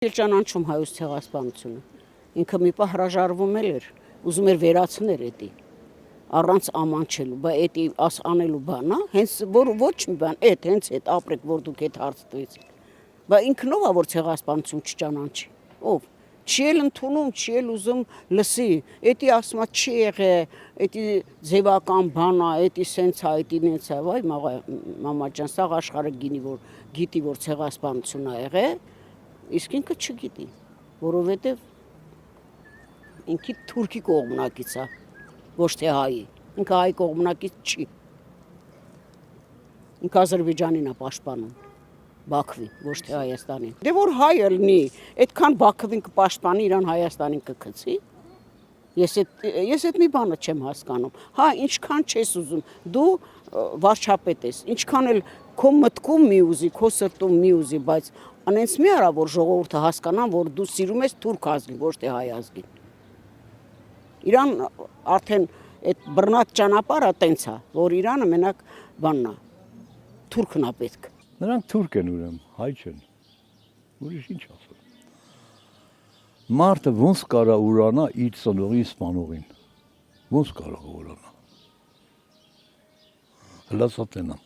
Ճանաչում հայոց ցեղասպանությունը։ Ինքը մի պահ հրաժարվում էր, ուզում էր վերացնել էդի։ Առանց ամանչելու, բայց էդի անելու բան, հենց որ ոչ մի բան, հենց այդ ապրեք, որ դուք այդ հարց տվեցիք։ Բայց ինքն ով է որ ցեղասպանություն չճանաչի։ Ով։ Չի էլ ընդունում, չի էլ ուզում լսի։ Էդի ասում է չի եղել, էդի ձևական բան է, էդի սենց է, էդի նենց է, վայ մամա ջան, սա աշխարհը գիտի, որ ցեղասպանություն ա եղել, իսկ ինքը չգիտի, որովհետև ինքի թուրքի կողմնակից է, ոչ թե հայի, ինքը հայ կողմնակից չի։ Ինքը Ադրբեջանին է պաշտպանում, Բաքվին, ոչ թե Հայաստանին։ Դե որ հայ ելնի, այդքան Բաքվին կպաշտպանի, իրան Հայաստանին կգցի։ Ես այդ մի բանը չեմ հասկանում։ Հա, ինչքան չես ուզում, դու վարչապետ ես, ինչքան էլ քո մտքում մի ուզի, քո սրտում մի ուզի, բայց անենց մի արա որ ժողովուրդը հասկանան, որ դու սիրում ես թուրք ազգին, ոչ թե հայ ազգին։ Իրան արդեն այդ բռնած ճանապարհը տենց է, որ Իրանը մենակ բանն է, թուրքն է պետք։ Նրանք թուրք են ուրեմն, հայ չեն։ Ուրիշ ինչ ասել։ Մարդը ոնց կարա ուրանա իր ծնողի սպանողին։ Ոնց կարող ուրանա։ Հլացատենա։